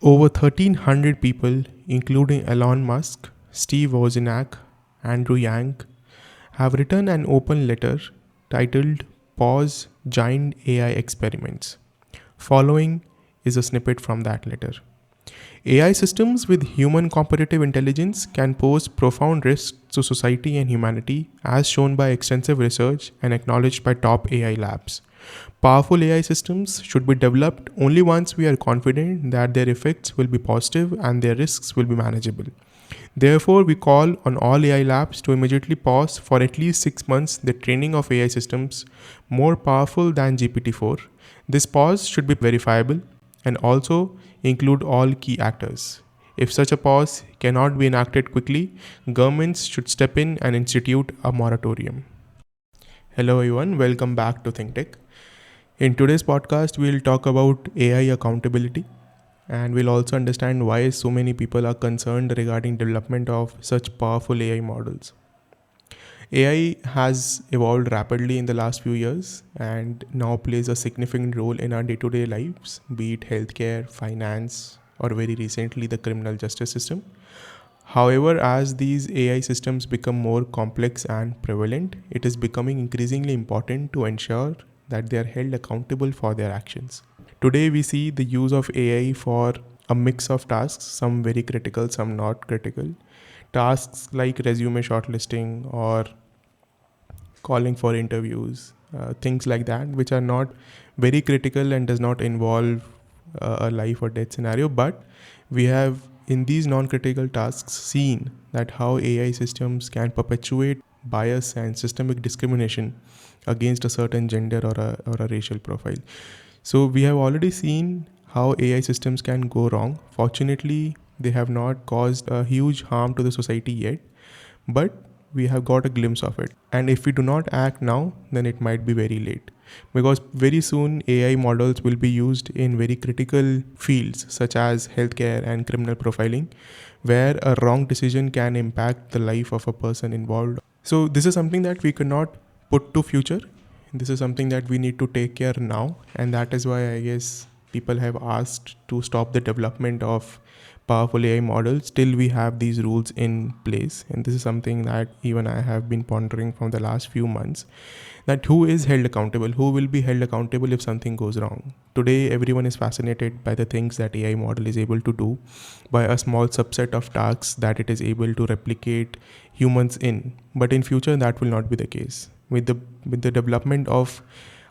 Over 1,300 people, including Elon Musk, Steve Wozniak, Andrew Yang, have written an open letter titled Pause Giant AI Experiments. Following is a snippet from that letter. AI systems with human competitive intelligence can pose profound risks to society and humanity, as shown by extensive research and acknowledged by top AI labs. Powerful AI systems should be developed only once we are confident that their effects will be positive and their risks will be manageable. Therefore, we call on all AI labs to immediately pause for at least 6 months the training of AI systems more powerful than GPT-4. This pause should be verifiable and also include all key actors. If such a pause cannot be enacted quickly, governments should step in and institute a moratorium. Hello everyone, welcome back to ThinkTech. In today's podcast, we'll talk about AI accountability, and we'll also understand why so many people are concerned regarding development of such powerful AI models. AI has evolved rapidly in the last few years and now plays a significant role in our day-to-day lives, be it healthcare, finance, or very recently the criminal justice system. However, as these AI systems become more complex and prevalent, it is becoming increasingly important to ensure that they are held accountable for their actions. Today, we see the use of AI for a mix of tasks, some very critical, some not critical. Tasks like resume shortlisting or calling for interviews, things like that, which are not very critical and does not involve a life or death scenario. But we have in these non-critical tasks seen that how AI systems can perpetuate bias and systemic discrimination against a certain gender or a racial profile. So we have already seen how AI systems can go wrong. Fortunately, they have not caused a huge harm to the society yet, but we have got a glimpse of it. And if we do not act now, then it might be very late. Because very soon AI models will be used in very critical fields such as healthcare and criminal profiling, where a wrong decision can impact the life of a person involved. So this is something that we cannot put to future. This is something that we need to take care now, and that is why I guess people have asked to stop the development of powerful AI models till we have these rules in place. And this is something that even I have been pondering from the last few months, that who is held accountable, who will be held accountable if something goes wrong. Today, everyone is fascinated by the things that AI model is able to do, by a small subset of tasks that it is able to replicate humans in. But in future, that will not be the case. With the development of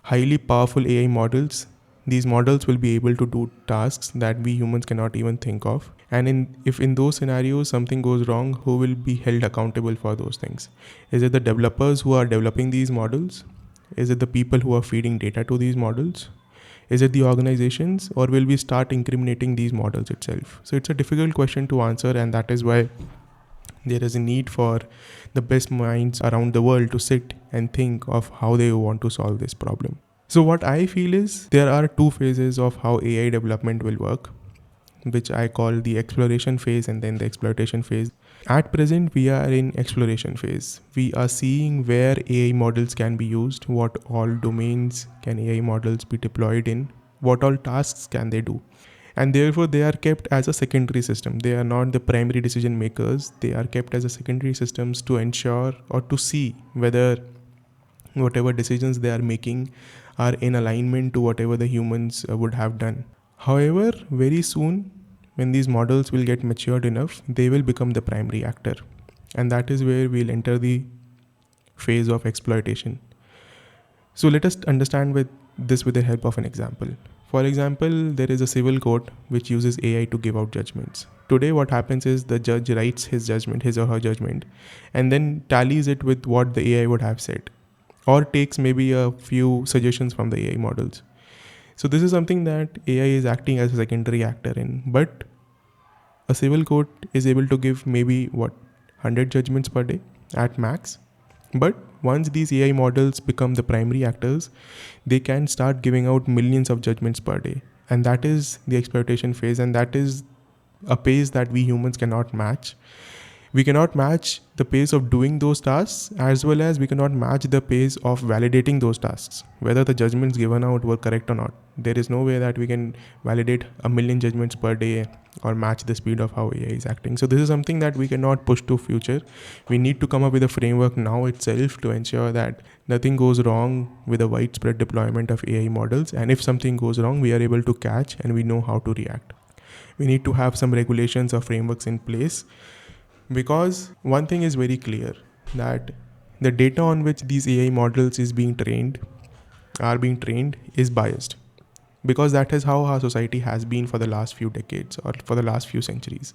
highly powerful AI models, these models will be able to do tasks that we humans cannot even think of. And if in those scenarios something goes wrong, who will be held accountable for those things? Is it the developers who are developing these models? Is it the people who are feeding data to these models? Is it the organizations, or will we start incriminating these models itself? So it's a difficult question to answer, and that is why there is a need for the best minds around the world to sit and think of how they want to solve this problem. So what I feel is there are two phases of how AI development will work, which I call the exploration phase and then the exploitation phase. At present, we are in exploration phase. We are seeing where AI models can be used, what all domains can AI models be deployed in, what all tasks can they do. And therefore, they are kept as a secondary system. They are not the primary decision makers. They are kept as a secondary systems to ensure or to see whether whatever decisions they are making are in alignment to whatever the humans would have done. However, very soon, when these models will get matured enough, they will become the primary actor. And that is where we'll enter the phase of exploitation. So let us understand with the help of an example. For example, there is a civil court which uses AI to give out judgments. Today, what happens is the judge writes his judgment, his or her judgment, and then tallies it with what the AI would have said, or takes maybe a few suggestions from the AI models. So this is something that AI is acting as a secondary actor in, but a civil court is able to give maybe 100 judgments per day at max. But once these AI models become the primary actors, they can start giving out millions of judgments per day. And that is the exploitation phase, and that is a pace that we humans cannot match. We cannot match the pace of doing those tasks, as well as we cannot match the pace of validating those tasks, whether the judgments given out were correct or not. There is no way that we can validate a million judgments per day or match the speed of how AI is acting. So this is something that we cannot push to future. We need to come up with a framework now itself to ensure that nothing goes wrong with a widespread deployment of AI models. And if something goes wrong, we are able to catch and we know how to react. We need to have some regulations or frameworks in place, because one thing is very clear, that the data on which these AI models are being trained is biased, because that is how our society has been for the last few decades or for the last few centuries.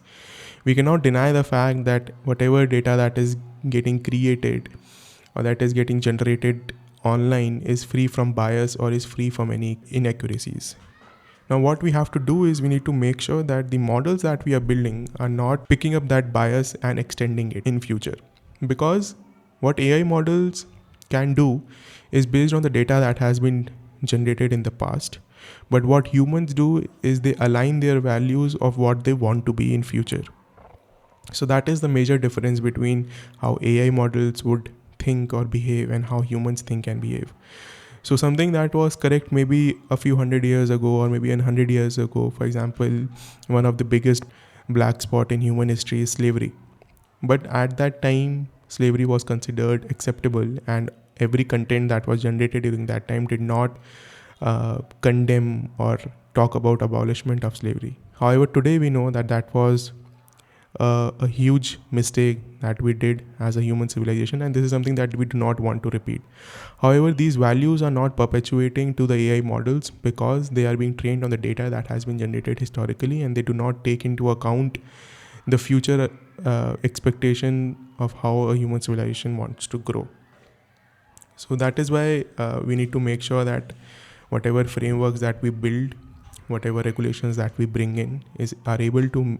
We cannot deny the fact that whatever data that is getting created or that is getting generated online is free from bias or is free from any inaccuracies. Now, what we have to do is we need to make sure that the models that we are building are not picking up that bias and extending it in future. Because what AI models can do is based on the data that has been generated in the past. But what humans do is they align their values of what they want to be in future. So that is the major difference between how AI models would think or behave and how humans think and behave. So something that was correct maybe a few hundred years ago or maybe 100 years ago, for example, one of the biggest black spot in human history is slavery. But at that time, slavery was considered acceptable, and every content that was generated during that time did not condemn or talk about abolishment of slavery. However, today we know that that was a huge mistake that we did as a human civilization, and this is something that we do not want to repeat. However, these values are not perpetuating to the AI models because they are being trained on the data that has been generated historically, and they do not take into account the future expectation of how a human civilization wants to grow. So that is why we need to make sure that whatever frameworks that we build, whatever regulations that we bring in are able to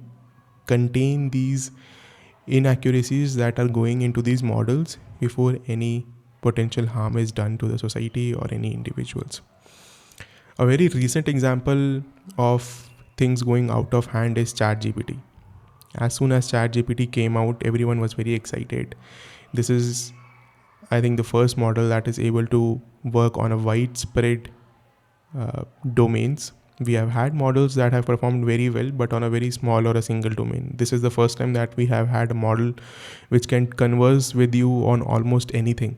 contain these inaccuracies that are going into these models before any potential harm is done to the society or any individuals. A very recent example of things going out of hand is ChatGPT. As soon as ChatGPT came out, everyone was very excited. This is, I think, the first model that is able to work on a widespread domains. We have had models that have performed very well, but on a very small or a single domain. This is the first time that we have had a model which can converse with you on almost anything.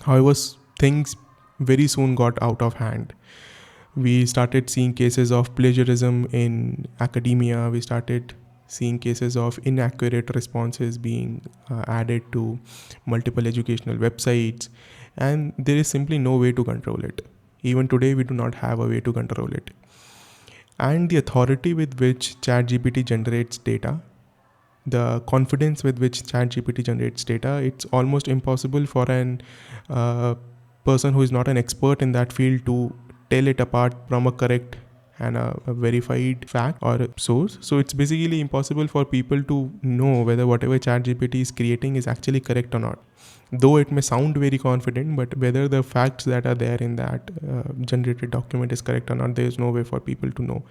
However, things very soon got out of hand. We started seeing cases of plagiarism in academia. We started seeing cases of inaccurate responses being added to multiple educational websites, and there is simply no way to control it. Even today, we do not have a way to control it. And the authority with which ChatGPT generates data, the confidence with which ChatGPT generates data, it's almost impossible for an person who is not an expert in that field to tell it apart from a correct and a verified fact or a source. So it's basically impossible for people to know whether whatever ChatGPT is creating is actually correct or not. Though it may sound very confident, but whether the facts that are there in that generated document is correct or not, there is no way for people to know.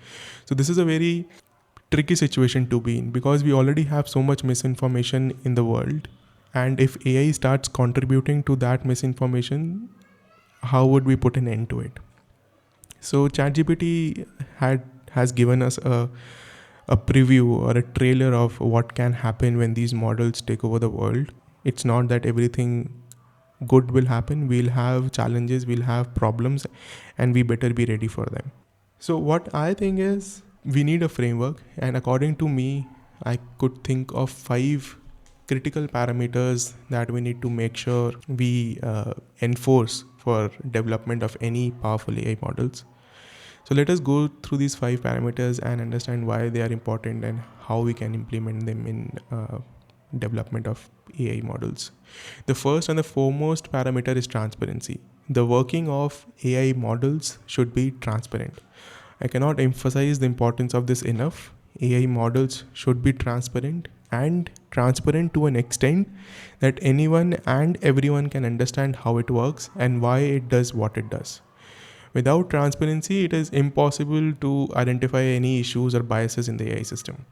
So this is a very tricky situation to be in, because we already have so much misinformation in the world. And if AI starts contributing to that misinformation, how would we put an end to it? So ChatGPT has given us a preview or a trailer of what can happen when these models take over the world. It's not that everything good will happen. We'll have challenges, we'll have problems, and we better be ready for them. So what I think is we need a framework, and according to me, I could think of 5 critical parameters that we need to make sure we enforce for development of any powerful AI models. So let us go through these 5 parameters and understand why they are important and how we can implement them in development of AI models. The first and the foremost parameter is transparency. The working of AI models should be transparent. I cannot emphasize the importance of this enough. AI models should be transparent, and transparent to an extent that anyone and everyone can understand how it works and why it does what it does. Without transparency, it is impossible to identify any issues or biases in the AI system.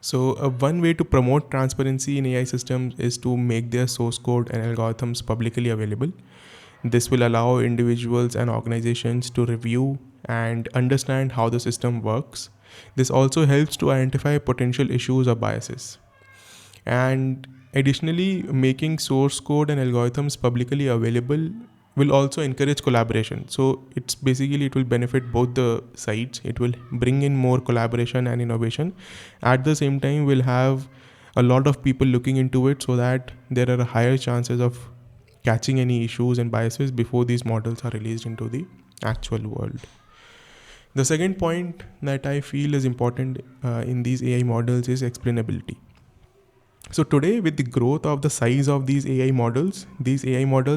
So one way to promote transparency in AI systems is to make their source code and algorithms publicly available. This will allow individuals and organizations to review and understand how the system works. This also helps to identify potential issues or biases. And additionally, making source code and algorithms publicly available will also encourage collaboration. So it will benefit both the sides. It will bring in more collaboration and innovation. At the same time, we'll have a lot of people looking into it, so that there are higher chances of catching any issues and biases before these models are released into the actual world. The second point that I feel is important in these AI models is explainability. So today, with the growth of the size of these AI models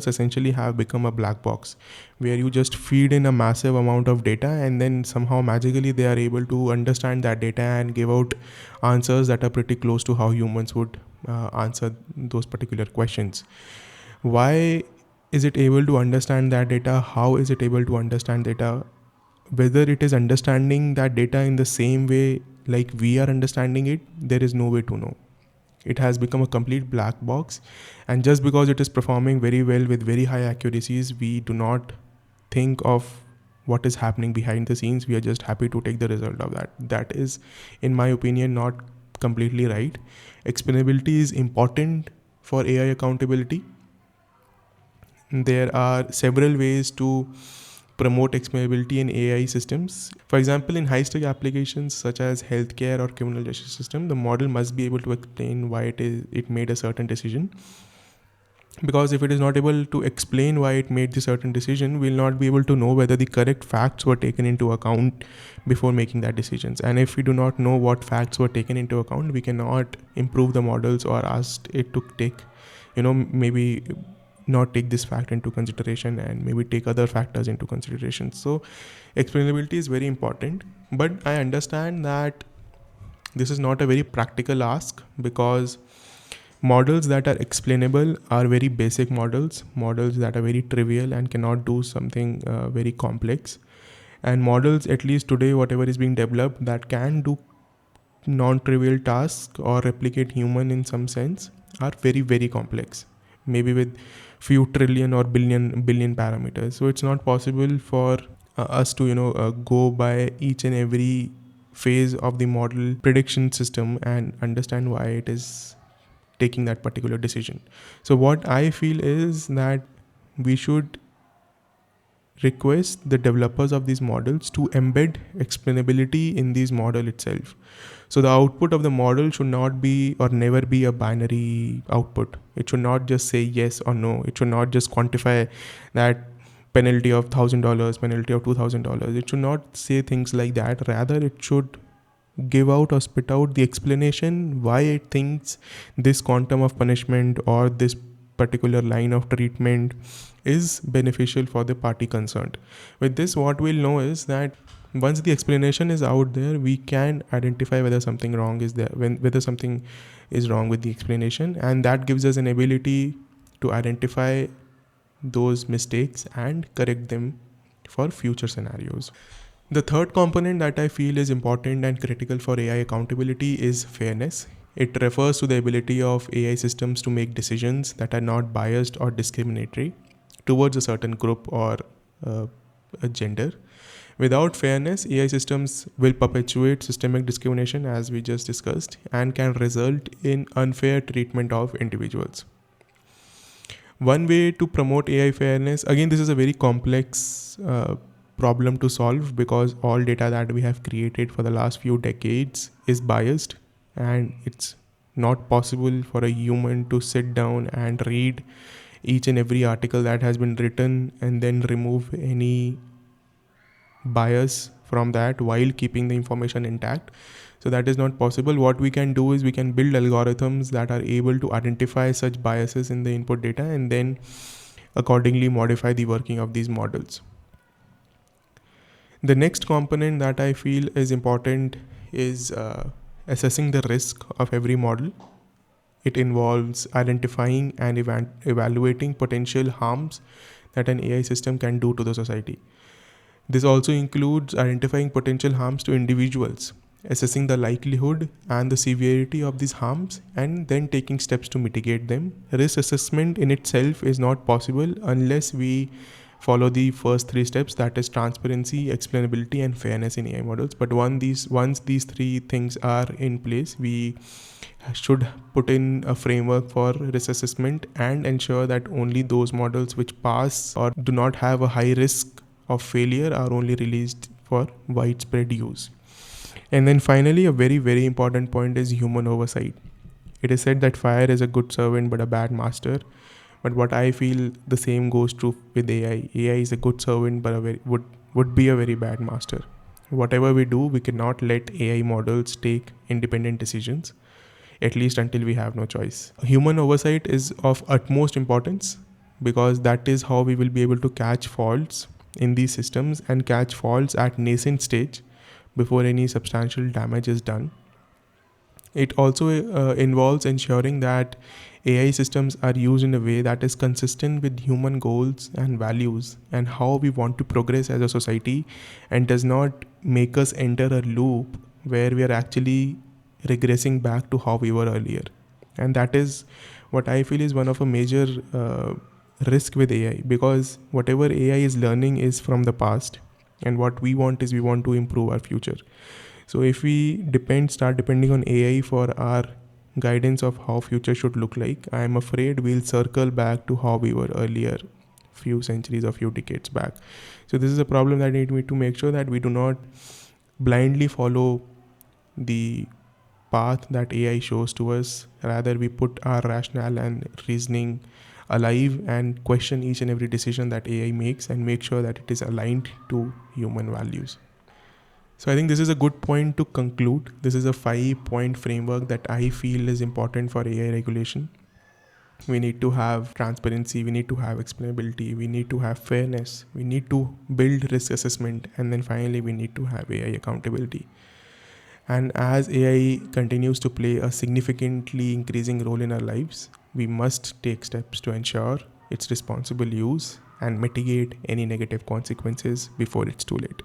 essentially have become a black box, where you just feed in a massive amount of data, and then somehow magically they are able to understand that data and give out answers that are pretty close to how humans would answer those particular questions. Why is it able to understand that data? How is it able to understand data? Whether it is understanding that data in the same way like we are understanding it, there is no way to know. It has become a complete black box, and just because it is performing very well with very high accuracies, we do not think of what is happening behind the scenes. We are just happy to take the result of that. That is, in my opinion, not completely right. Explainability is important for AI accountability. There are several ways to promote explainability in AI systems. For example, in high-stake applications such as healthcare or criminal justice system, the model must be able to explain why it made a certain decision. Because if it is not able to explain why it made the certain decision, we'll not be able to know whether the correct facts were taken into account before making that decisions. And if we do not know what facts were taken into account, we cannot improve the models or ask it to take, maybe not take this fact into consideration and maybe take other factors into consideration. So explainability is very important, but I understand that this is not a very practical ask, because models that are explainable are very basic models that are very trivial and cannot do something very complex. And models, at least today, whatever is being developed that can do non-trivial tasks or replicate human in some sense, are very, very complex, maybe with few trillion or billion parameters. So it's not possible for us to go by each and every phase of the model prediction system and understand why it is taking that particular decision. So what I feel is that we should request the developers of these models to embed explainability in these model itself. So the output of the model should not be or never be a binary output. It should not just say yes or no. It should not just quantify that penalty of $1,000, penalty of $2,000. It should not say things like that. Rather, it should give out or spit out the explanation why it thinks this quantum of punishment or this particular line of treatment is beneficial for the party concerned. With this, what we'll know is that once the explanation is out there, we can identify whether something wrong is there, whether something is wrong with the explanation, and that gives us an ability to identify those mistakes and correct them for future scenarios. The third component that I feel is important and critical for AI accountability is fairness. It refers to the ability of AI systems to make decisions that are not biased or discriminatory towards a certain group or a gender. Without fairness, AI systems will perpetuate systemic discrimination, as we just discussed, and can result in unfair treatment of individuals. One way to promote AI fairness, again, this is a very complex problem to solve, because all data that we have created for the last few decades is biased, and it's not possible for a human to sit down and read each and every article that has been written and then remove any bias from that while keeping the information intact. So that is not possible. What we can do is we can build algorithms that are able to identify such biases in the input data and then accordingly modify the working of these models. The next component that I feel is important is assessing the risk of every model. It involves identifying and evaluating potential harms that an AI system can do to the society. This also includes identifying potential harms to individuals. assessing the likelihood and the severity of these harms, and then taking steps to mitigate them. Risk assessment in itself is not possible unless we follow the first three steps, that is transparency, explainability, and fairness in AI models. But once these three things are in place, we should put in a framework for risk assessment and ensure that only those models which pass or do not have a high risk of failure are only released for widespread use. And then finally, a very, very important point is human oversight. It is said that fire is a good servant but a bad master. But what I feel, the same goes true with AI. AI is a good servant but would be a very bad master. Whatever we do, we cannot let AI models take independent decisions, at least until we have no choice. Human oversight is of utmost importance because that is how we will be able to catch faults in these systems and catch faults at nascent stage before any substantial damage is done. It also involves ensuring that AI systems are used in a way that is consistent with human goals and values and how we want to progress as a society, and does not make us enter a loop where we are actually regressing back to how we were earlier. And that is what I feel is one of a major risk with AI, because whatever AI is learning is from the past, and what we want is we want to improve our future. So if we start depending on AI for our guidance of how future should look like, I am afraid we'll circle back to how we were earlier, few centuries or few decades back. So this is a problem that we need to make sure that we do not blindly follow the path that AI shows to us. Rather, we put our rationale and reasoning alive and question each and every decision that AI makes and make sure that it is aligned to human values. So I think this is a good point to conclude. This is a 5-point framework that I feel is important for AI regulation. We need to have transparency, we need to have explainability, we need to have fairness, we need to build risk assessment, and then finally we need to have AI accountability. And as AI continues to play a significantly increasing role in our lives, we must take steps to ensure its responsible use and mitigate any negative consequences before it's too late.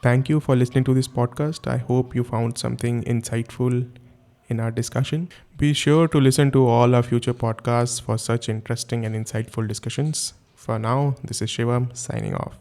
Thank you for listening to this podcast. I hope you found something insightful in our discussion. Be sure to listen to all our future podcasts for such interesting and insightful discussions. For now, this is Shivam signing off.